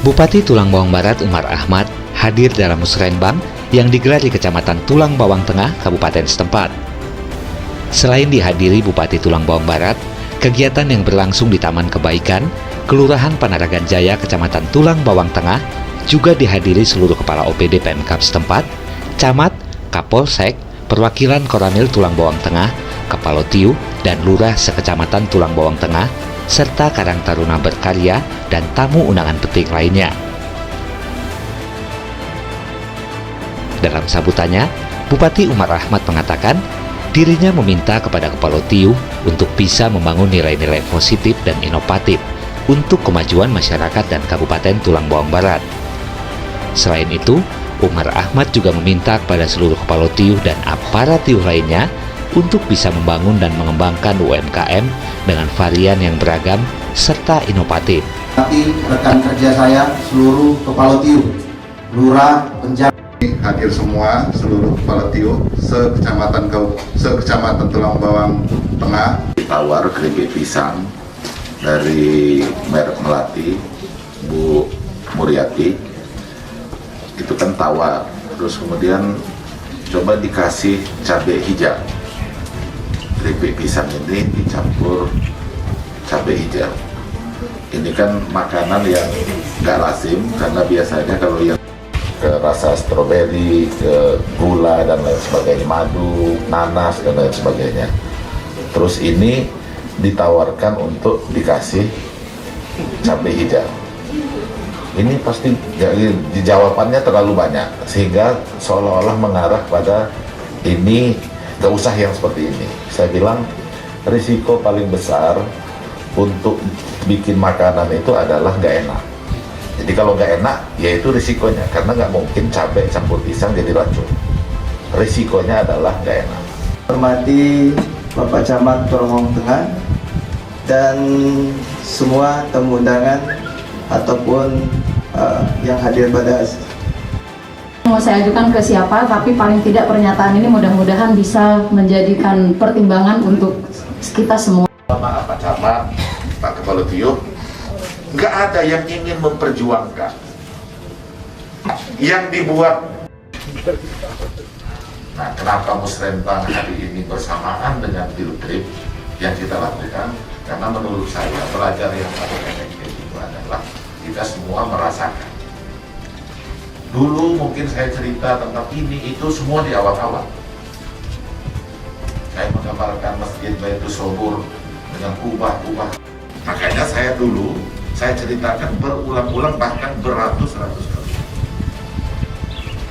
Bupati Tulang Bawang Barat Umar Ahmad hadir dalam musrenbang yang digelar di Kecamatan Tulang Bawang Tengah, Kabupaten setempat. Selain dihadiri Bupati Tulang Bawang Barat, kegiatan yang berlangsung di Taman Kebaikan, Kelurahan Panaragan Jaya, Kecamatan Tulang Bawang Tengah, juga dihadiri seluruh kepala OPD Pemkab setempat, camat, kapolsek, perwakilan Koramil Tulang Bawang Tengah, Kapalotiu, dan lurah sekecamatan Tulang Bawang Tengah, serta Karang Taruna Berkarya dan tamu undangan penting lainnya. Dalam sambutannya, Bupati Umar Ahmad mengatakan dirinya meminta kepada Kapalotiu untuk bisa membangun nilai-nilai positif dan inovatif untuk kemajuan masyarakat dan Kabupaten Tulang Bawang Barat. Selain itu, Umar Ahmad juga meminta kepada seluruh Kapalotiu dan aparatiu lainnya untuk bisa membangun dan mengembangkan UMKM dengan varian yang beragam serta inovatif. Tapi rekan kerja saya, seluruh Kapalotiu, lurah, penjabat, hadir semua, seluruh Kapalotiu sekecamatan Tulang Bawang Tengah. Tawar keripik pisang dari merek Melati, Bu Muriati, itu kan tawar. Terus kemudian coba dikasih cabai hijau. Keripik pisang ini dicampur cabai hijau. Ini kan makanan yang nggak lazim, karena biasanya kalau yang ke rasa stroberi, ke gula dan lain sebagainya, madu, nanas dan lain sebagainya. Terus ini ditawarkan untuk dikasih cabai hijau. Ini pasti jawabannya terlalu banyak, sehingga seolah-olah mengarah pada ini gak usah yang seperti ini. Saya bilang risiko paling besar untuk bikin makanan itu adalah gak enak. Jadi kalau gak enak, ya itu risikonya, karena gak mungkin cabai campur pisang jadi racun. Risikonya adalah gak enak. hormati Bapak Camat Tulang Bawang Tengah dan semua tamu undangan ataupun yang hadir pada mau saya ajukan ke siapa, tapi paling tidak pernyataan ini mudah-mudahan bisa menjadikan pertimbangan untuk kita semua. Maaf Pak Camat, Pak Kapalotiu, nggak ada yang ingin memperjuangkan yang dibuat. Nah, kenapa musrenbang hari ini bersamaan dengan field trip yang kita lakukan? Karena menurut saya pelajar yang paling efektif itu adalah kita semua merasakan. Dulu mungkin saya cerita tentang ini itu semua di awal-awal. Saya menggambarkan Masjid Baitul Sobur dengan kubah-kubah. Makanya saya ceritakan berulang-ulang, bahkan beratus-ratus kali.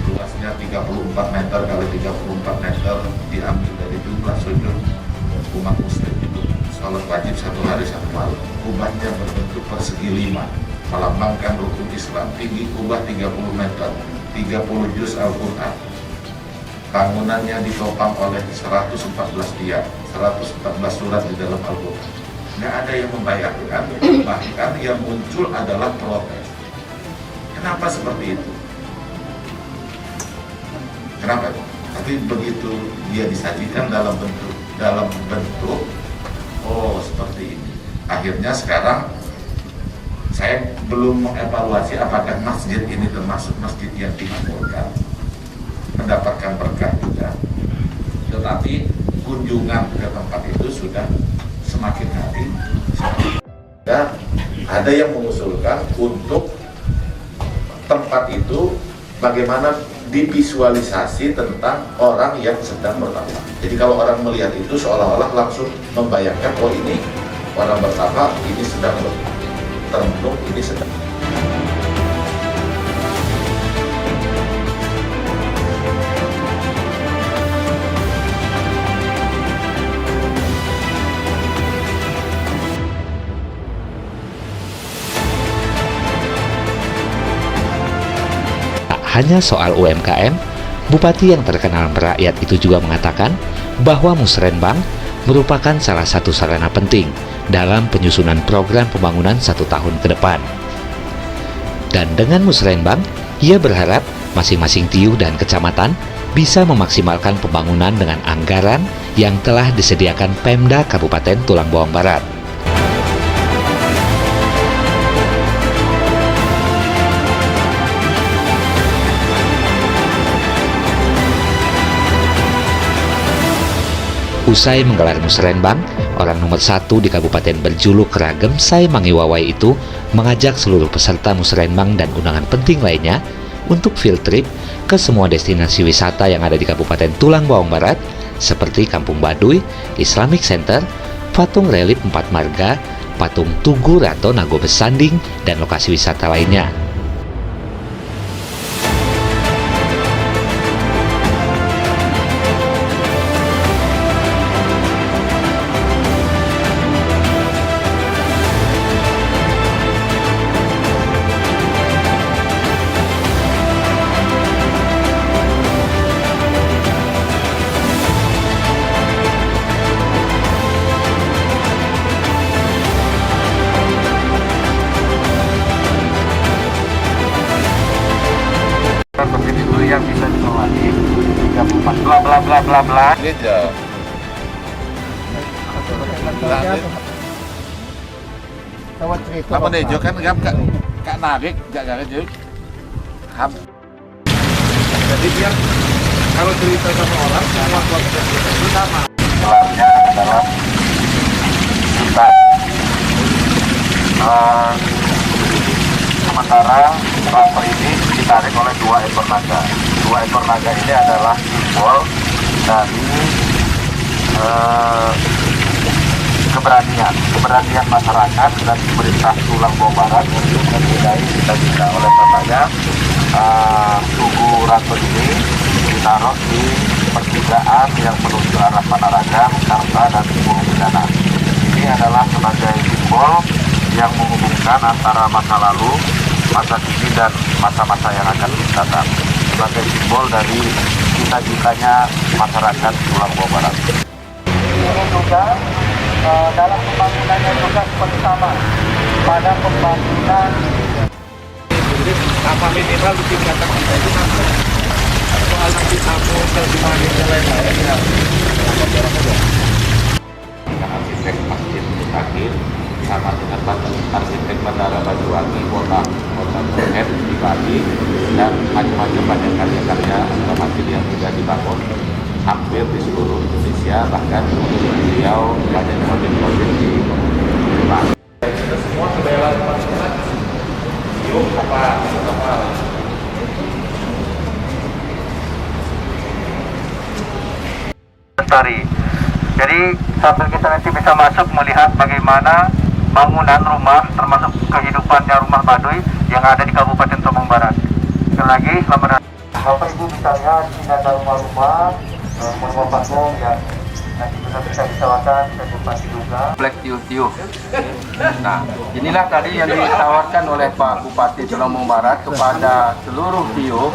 Luasnya 34 meter kali 34 meter, diambil dari jumlah sujud umat muslim itu salat wajib satu hari satu malam. Kubahnya berbentuk persegi 5, melambangkan rukun Islam. Tinggi kubah 30 meter, 30 juz Al-Quran. Bangunannya ditopang oleh 114 tiang, 114 surat di dalam Al-Quran. Nggak ada yang membayangkan, bahkan yang muncul adalah protes. Kenapa seperti itu? Kenapa? Tapi begitu dia disajikan dalam bentuk, oh seperti ini. Akhirnya sekarang saya belum mengevaluasi apakah masjid ini termasuk masjid yang dimakmurkan, mendapatkan berkah juga. Tetapi kunjungan ke tempat itu sudah semakin hari. Ada yang mengusulkan untuk tempat itu bagaimana divisualisasi tentang orang yang sedang bertapa. Jadi kalau orang melihat itu seolah-olah langsung membayangkan, oh ini orang bertapa, ini sedang terenung, ini sedang. Hanya soal UMKM, Bupati yang terkenal merakyat itu juga mengatakan bahwa musrenbang merupakan salah satu sarana penting dalam penyusunan program pembangunan 1 tahun ke depan. Dan dengan musrenbang, ia berharap masing-masing tiuh dan kecamatan bisa memaksimalkan pembangunan dengan anggaran yang telah disediakan Pemda Kabupaten Tulang Bawang Barat. Usai menggelar musrenbang, orang nomor 1 di Kabupaten berjuluk Ragem Sai Mangiwawai itu mengajak seluruh peserta musrenbang dan undangan penting lainnya untuk field trip ke semua destinasi wisata yang ada di Kabupaten Tulang Bawang Barat seperti Kampung Baduy, Islamic Center, Patung Relip 4 Marga, Patung Tugu Rato Nago Besanding, dan lokasi wisata lainnya. Begitu yang bisa dilewati 34 bla bla bla bla bla. Gitu. Apa nih Jo kan kak narik gak Jo. Hap. Jadi biar kalau cerita sama orang semua keluarga itu sama. Gelarnya adalah kita sementara rato ini ditarik oleh 2 ekor naga. 2 ekor naga ini adalah simbol dari keberanian masyarakat dan pemerintah Tulang Bawang Barat untuk memudai cita-cita. Oleh karenanya Tugu Rato ini ditaruh di pertigaan yang menuju arah Panaraga, Karta, dan Bulu Bidana. Ini adalah sebagai simbol yang menghubungkan antara masa lalu, masa kini, dan masa-masa yang akan datang. Sebagai simbol dari cita-citanya masyarakat Tulang Bawang Barat. Ini juga dalam pembangunannya juga seperti sama pada pembangunan apa minimal ditingkatkan kita itu sampai soal nanti tamu terjemahan yang lain-lain ya. Dengan arsitek Masjid Mutakin sama dengan arsitek Bandara Banyuwangi, kota Phuket di Bali, dan macam-macam banyak karya-karya masjid yang sudah dibangun hampir di seluruh Indonesia, bahkan beliau banyak proyek-proyek di Bali. Semua kebela teman-teman yuk apa lestari. Jadi sambil kita nanti bisa masuk melihat bagaimana bangunan rumah termasuk kehidupannya rumah Baduy yang ada di Kabupaten Tulang Barat. Sekali lagi selamat datang. Bapak Ibu bisa lihat ini ada rumah-rumah panggung yang nanti bisa disewakan kehidupan juga. Black Tiu. Nah, inilah tadi yang ditawarkan oleh Pak Bupati Tulang Bawang Barat kepada seluruh Tiu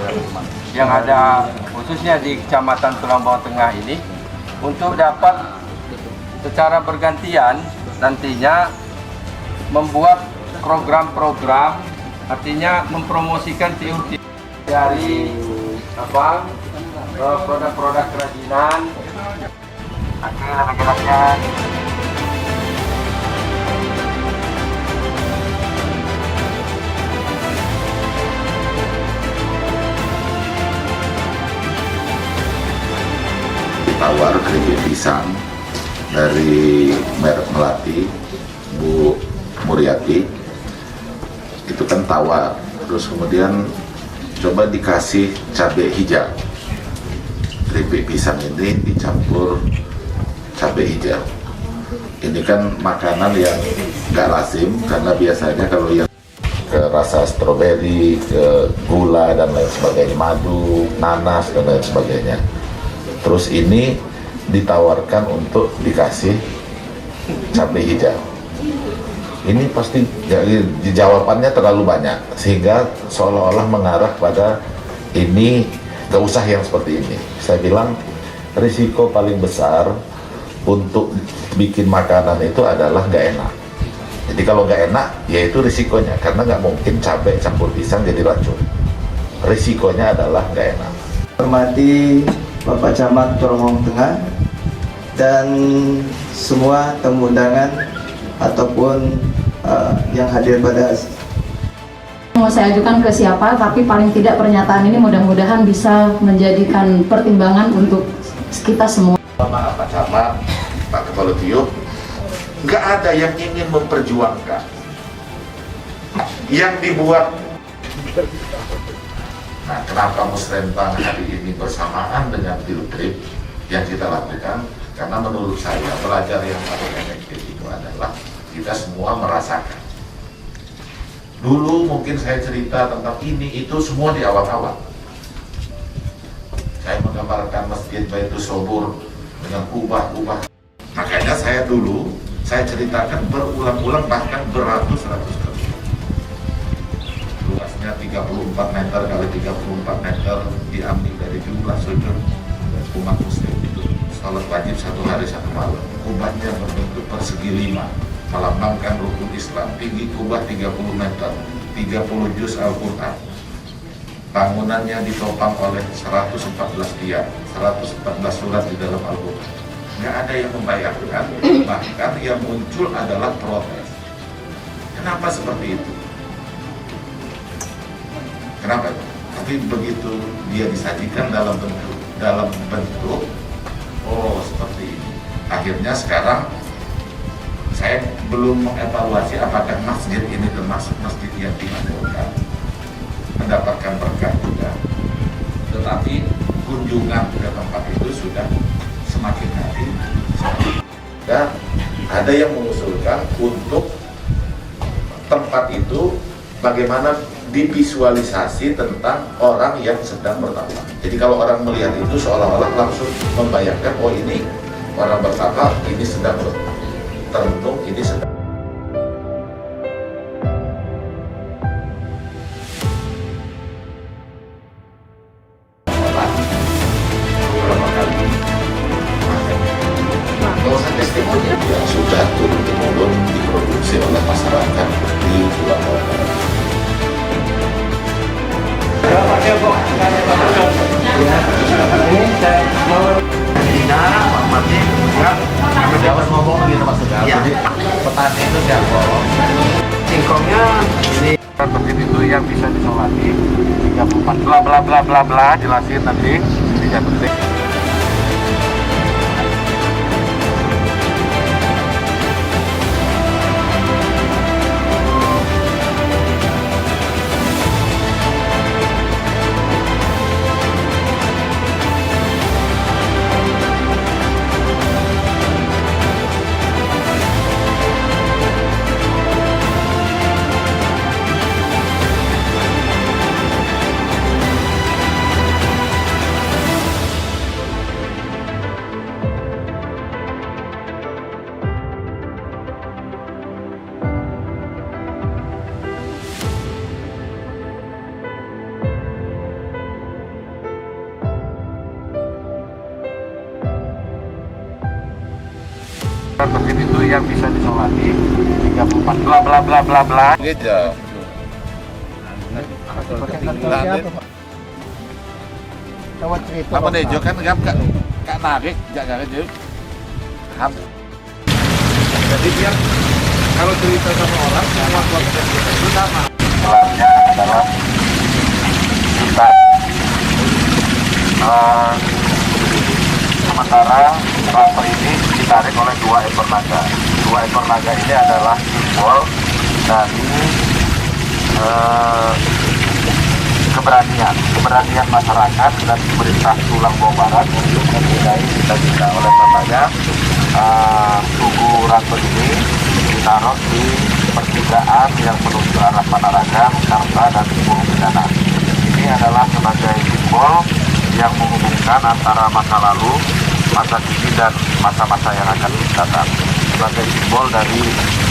yang ada khususnya di Kecamatan Tulang Bawang Tengah ini untuk dapat secara bergantian nantinya membuat program-program, artinya mempromosikan Tiu dari produk-produk kerajinan. Oke, lebih jelasnya. Tawar keripik pisang dari merek Melati, Bu Muriati, itu kan tawar, terus kemudian coba dikasih cabai hijau. Keripik pisang ini dicampur cabai hijau. Ini kan makanan yang nggak lazim karena biasanya kalau yang ke rasa stroberi, ke gula dan lain sebagainya, madu, nanas dan lain sebagainya. Terus ini ditawarkan untuk dikasih cabai hijau. Ini pasti jawabannya terlalu banyak sehingga seolah-olah mengarah pada ini gak usah yang seperti ini. Saya bilang risiko paling besar untuk bikin makanan itu adalah gak enak. Jadi kalau gak enak, ya itu risikonya karena gak mungkin cabai campur pisang jadi racun. Risikonya adalah gak enak. Hormati Bapak Camat Tulang Bawang Tengah dan semua tamu undangan ataupun yang hadir pada mau saya ajukan ke siapa, tapi paling tidak pernyataan ini mudah-mudahan bisa menjadikan pertimbangan untuk kita semua. Maaf Pak Camat, Pak Kepala Tiup, nggak ada yang ingin memperjuangkan. Yang dibuat. Nah, kenapa Musrembang hari ini bersamaan dengan Piltrip yang kita lakukan? Karena menurut saya pelajar yang paling efektif itu adalah kita semua merasakan. Dulu mungkin saya cerita tentang ini itu semua di awal-awal. Saya menggambarkan masjid Baitul Sobur dengan kubah-kubah. Makanya saya ceritakan berulang-ulang bahkan beratus-ratus kali. Luasnya 34 meter kali 34 meter diambil dari jumlah sujud umat muslim itu. Salat wajib 1 hari 1 malam. Kubahnya berbentuk persegi 5, melambangkan rukun Islam. Tinggi kubah 30 meter, 30 juz Al-Quran. Bangunannya ditopang oleh 114 tiang, 114 surat di dalam Al-Quran. Nggak ada yang membayangkan, bahkan yang muncul adalah protes. Kenapa seperti itu? Kenapa? Tapi begitu dia disajikan dalam bentuk oh seperti ini. Akhirnya sekarang saya belum mengevaluasi apakah masjid ini termasuk masjid yang dimakmurkan, mendapatkan berkah juga. Tetapi kunjungan ke tempat itu sudah semakin hari. Dan ada yang mengusulkan untuk tempat itu bagaimana divisualisasi tentang orang yang sedang bertapa. Jadi kalau orang melihat itu seolah-olah langsung membayangkan, oh ini orang bertapa, ini sedang tertentu, ini sedang. Beberapa kali kawasan testimoni yang sudah turun-temurun diproduksi oleh masyarakat di Pulau Bawang. Jadi petani itu siapa? Singkongnya ini masjid itu yang bisa disolati 34 bla bla bla bla bla jelasin nanti di penting. Masjid itu yang bisa disolati 34 bla bla bla bla bla. Gereja. Apa nih Jo kan kak narik jaga aja. Jadi dia kalau cerita sama orang semua konsep itu sama. Pelannya adalah kita sementara rantai ini ditarik oleh 2 ekor naga. 2 ekor naga ini adalah simbol dari keberanian masyarakat dan pemerintah Tulang Bawang Barat untuk mempunyai cita-cita. Oleh karenanya tugu rantai ini ditaruh di pertigaan yang menuju arah Panaragan, Karta, dan Pulau Pidana. Ini adalah sebagai simbol yang menghubungkan antara masa lalu, masa kini, dan masa-masa yang akan datang. Sebagai simbol dari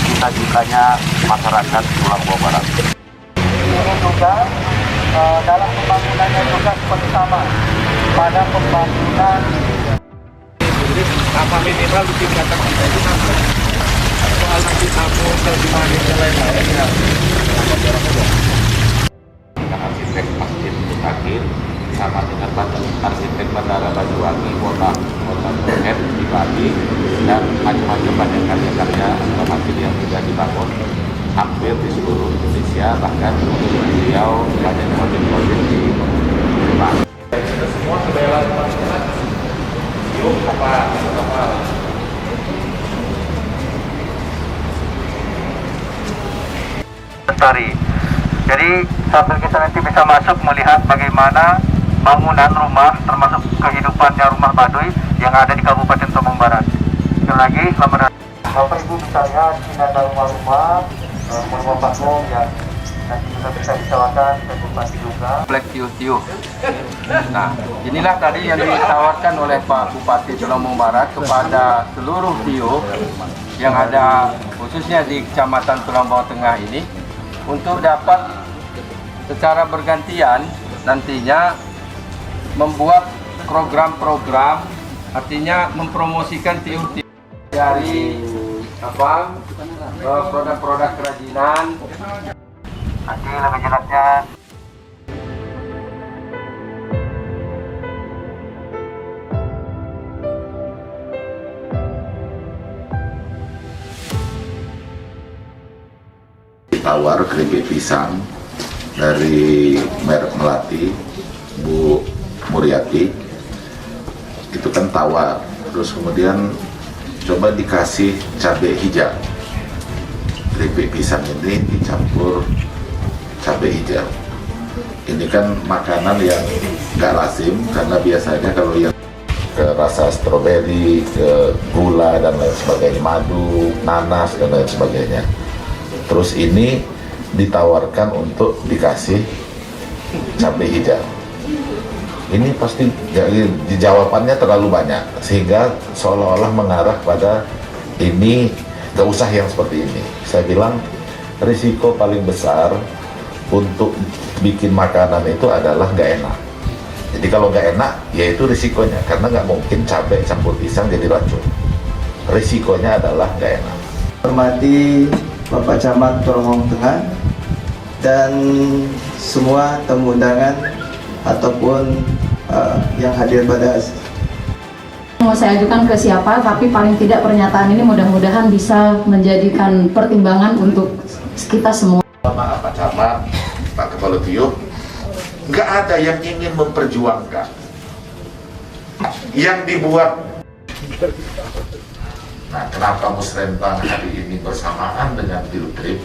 cita-citanya masyarakat Tulang Bawang Barat. Ini juga dalam pembangunannya juga seperti sama pada pembangunan. Jadi apa minimal ditingkatkan kita itu sama. Soal nanti tamu terjemahan yang lain-lain ya. Arsitek masjid Mutakin sama dengan arsitek Bandara Banyuwangi, kota Phuket di Bali, dan macam-macam banyak karya-karya masjid yang sudah dibangun hampir di seluruh Indonesia, bahkan beliau banyak project-project di Jepang. Semua sudah lakukan Lestari. Jadi sambil kita nanti bisa masuk melihat bagaimana bangunan rumah termasuk kehidupannya rumah Baduy yang ada di Kabupaten Tomang Barat. Sekali lagi selamat datang. Bapak Ibu bisa lihat ini ada rumah-rumah panggung yang nanti juga bisa ditawarkan ke Bupati juga. Black Tiu-Tiu. Nah, inilah tadi yang ditawarkan oleh Pak Bupati Tulungagung Barat kepada seluruh Tiu yang ada khususnya di Kecamatan Tulungagung Tengah ini untuk dapat secara bergantian nantinya membuat program-program, artinya mempromosikan Tiu-Tiu dari produk-produk kerajinan. Nanti lebih jelasnya tawar keripik pisang dari merek Melati, Bu Muriati, itu kan tawar, terus kemudian coba dikasih cabai hijau. Keripik pisang ini dicampur cabai hijau. Ini kan makanan yang nggak lazim karena biasanya kalau yang ke rasa stroberi, ke gula dan lain sebagainya, madu, nanas dan lain sebagainya. Terus ini ditawarkan untuk dikasih cabai hijau. Ini pasti jawabannya terlalu banyak sehingga seolah-olah mengarah pada ini gak usah yang seperti ini. Saya bilang risiko paling besar untuk bikin makanan itu adalah gak enak. Jadi kalau gak enak, ya itu risikonya karena gak mungkin cabai campur pisang jadi racun. Risikonya adalah gak enak. Hormati Bapak Camat Tulungagung Tengah dan semua tamu undangan ataupun yang hadir pada Mau saya ajukan ke siapa, tapi paling tidak pernyataan ini mudah-mudahan bisa menjadikan pertimbangan untuk kita semua. Maaf Pak Camat, Pak Kepala Tiup, nggak ada yang ingin memperjuangkan. Yang dibuat. Nah, kenapa Musrembang hari ini bersamaan dengan field trip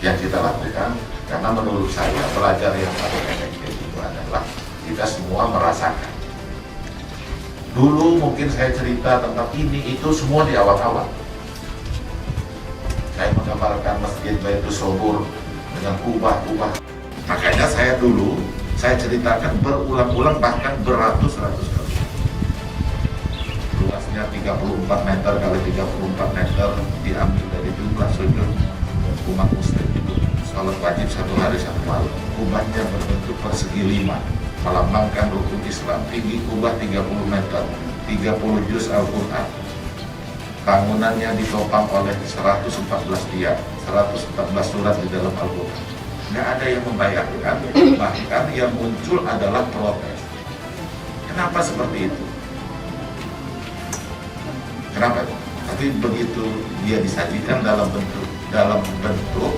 yang kita lakukan? Karena menurut saya belajar yang paling efektif itu adalah kita semua merasakan. Dulu mungkin saya cerita tentang ini itu semua di awal-awal. Saya menggambarkan Masjid Baitul Sobur dengan kubah-kubah. Makanya saya ceritakan berulang-ulang bahkan beratus-ratus kali. Luasnya 34 meter kali 34 meter diambil dari jumlah sujud umat muslim itu salat wajib satu hari satu malam. Kubahnya berbentuk persegi 5, melambangkan rukun Islam. Tinggi kubah 30 meter, 30 juz Al-Quran. Bangunannya ditopang oleh 114 tiang, 114 surat di dalam Al-Quran. Nggak ada yang membayangkan, bahkan yang muncul adalah protes. Kenapa seperti itu? Kenapa? Tapi begitu dia disajikan dalam bentuk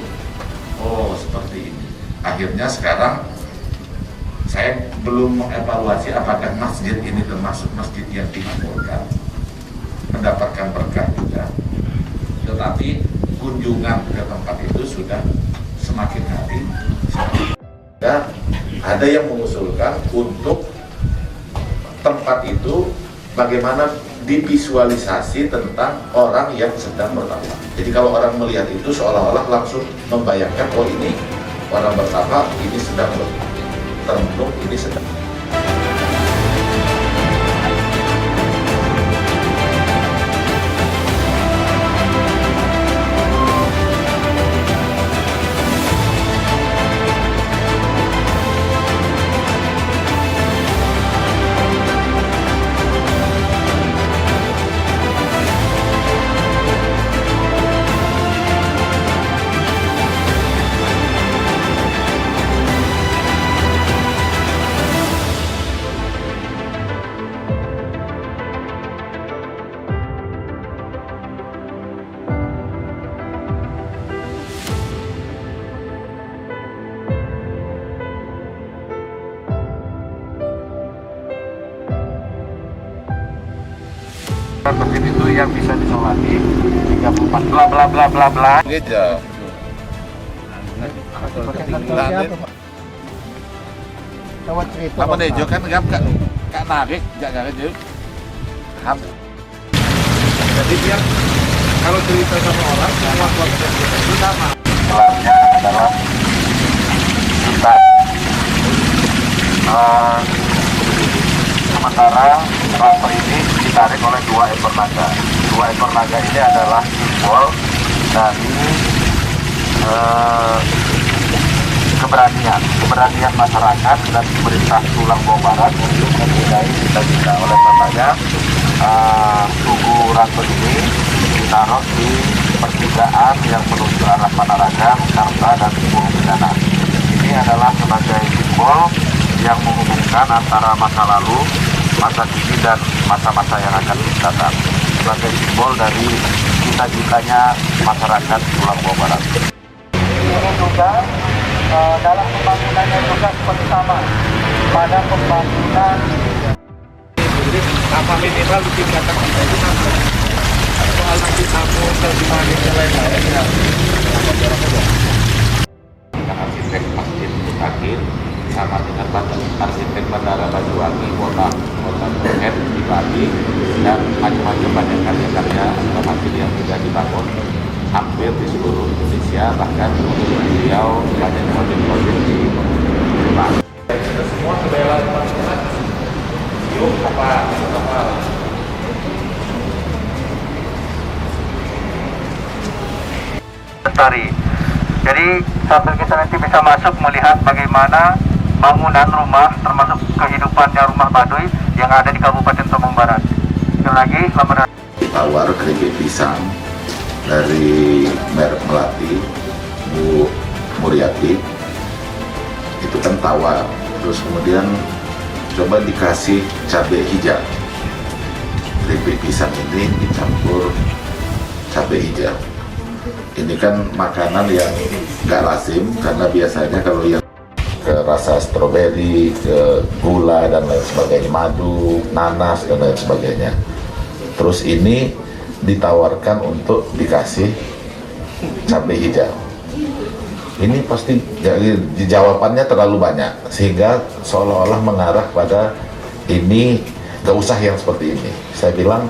oh seperti ini. Akhirnya sekarang saya belum mengevaluasi apakah masjid ini termasuk masjid yang dimakmurkan, mendapatkan berkah juga. Tetapi kunjungan ke tempat itu sudah semakin hari. Dan ada yang mengusulkan untuk tempat itu bagaimana divisualisasi tentang orang yang sedang bertapa. Jadi kalau orang melihat itu seolah-olah langsung membayangkan, oh ini orang bertapa, ini sedang terenung, ini sedang. masjid itu yang bisa disolati 34 bla bla bla bla bla. Gereja. Apa nih Jo kan kak narik jangan Jo. Jadi dia kalau cerita sama orang semua konsep itu sama. Kelarnya adalah kita sementara transfer ini ditarik oleh 2 ekor naga. 2 ekor naga ini adalah simbol dari keberanian masyarakat dan pemerintah Tulang Bawang Barat untuk mempunyai cita-cita. Oleh karenanya tugu rantai ini ditaruh di pertigaan yang menuju arah Panaragan, Karta, dan Pulau Pidana. Ini adalah sebagai simbol yang menghubungkan antara masa lalu, masa kini, dan masa-masa yang akan datang. Sebagai simbol dari cita-citanya masyarakat Tulang Bawang Barat. Ini juga dalam pembangunannya juga seperti sama pada pembangunan Apa minimal tingkatan kita itu sama. Soal nanti tamu terjemahan yang lain-lain ya. Dengan arsitek masjid Mutakin sama dengan arsitek Bandara Banyuwangi, kota Phuket di Bali, dan macam-macam banyak karya-karya masjid yang sudah dibangun hampir di seluruh Indonesia, bahkan beliau banyak project-project di Bali. Kita semua kebela teman-teman. Yuk apa? Lestari. Jadi sambil kita nanti bisa masuk melihat bagaimana bangunan rumah termasuk kehidupannya rumah Baduy yang ada di Kabupaten Tomang Barat. Sekali lagi selamat datang. Tawar keripik pisang dari merek Melati, Bu Muriati, itu kan tawar. Terus kemudian coba dikasih cabai hijau. Keripik pisang ini dicampur cabai hijau. Ini kan makanan yang nggak lazim karena biasanya kalau yang ke rasa stroberi, ke gula dan lain sebagainya, madu, nanas dan lain sebagainya. Terus ini ditawarkan untuk dikasih cabai hijau. Ini pasti jawabannya terlalu banyak sehingga seolah-olah mengarah pada ini gak usah yang seperti ini. Saya bilang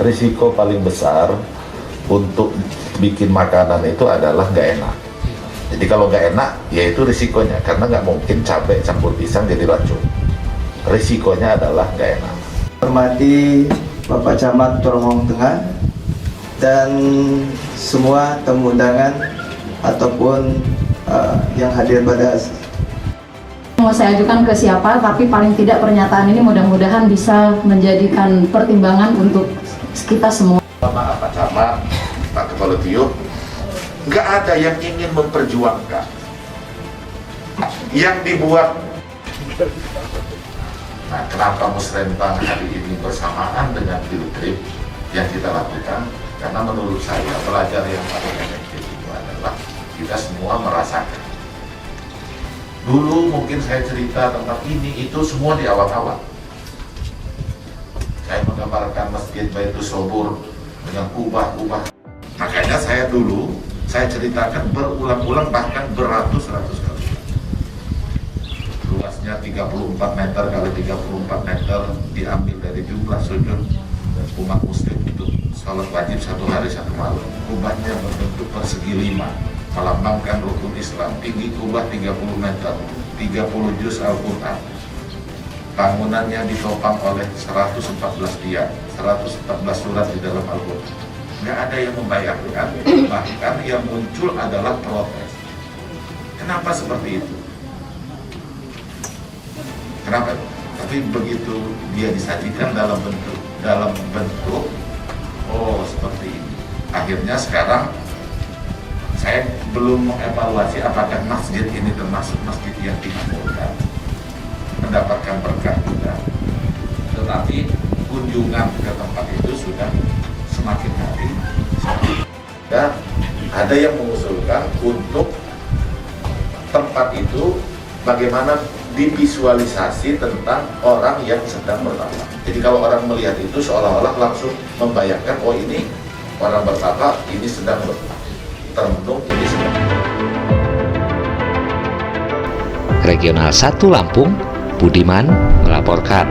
risiko paling besar untuk bikin makanan itu adalah gak enak. Jadi kalau gak enak, ya itu risikonya karena gak mungkin cabai campur pisang jadi racun. Risikonya adalah gak enak. Hormati Bapak Camat Tulang Tengah dan semua tamu undangan ataupun yang hadir pada Mau saya ajukan ke siapa, tapi paling tidak pernyataan ini mudah-mudahan bisa menjadikan pertimbangan untuk kita semua. Maaf Pak Camat, Pak Kepala Tiup, nggak ada yang ingin memperjuangkan. Yang dibuat. Nah, kenapa musrembang hari ini bersamaan dengan field trip yang kita lakukan? Karena menurut saya pelajar yang paling efektif itu adalah kita semua merasakan. Dulu mungkin saya cerita tentang ini itu semua di awal-awal. Saya menggambarkan masjid Baitul Sobur dengan kubah-kubah. Makanya saya ceritakan berulang-ulang bahkan beratus-ratus kali. Luasnya 34 meter kali 34 meter diambil dari jumlah sujud umat muslim untuk salat wajib satu hari satu malam. Kubahnya berbentuk persegi 5, melambangkan rukun Islam. Tinggi kubah 30 meter, 30 juz Al-Quran. Bangunannya ditopang oleh 114 tiang, 114 surat di dalam Al-Quran. Nggak ada yang membayangkan, bahkan yang muncul adalah protes. Kenapa seperti itu? Kenapa? Tapi begitu dia disajikan dalam bentuk oh seperti ini. Akhirnya sekarang saya belum mengevaluasi apakah masjid ini termasuk masjid yang dimakmurkan, mendapatkan berkah juga. Tetapi kunjungan ke tempat itu sudah semakin hari. Dan ada yang mengusulkan untuk tempat itu bagaimana divisualisasi tentang orang yang sedang bertapa. Jadi kalau orang melihat itu seolah-olah langsung membayangkan, oh ini orang bertapa, ini sedang termenung, ini sedang. Regional 1 Lampung, Budiman melaporkan.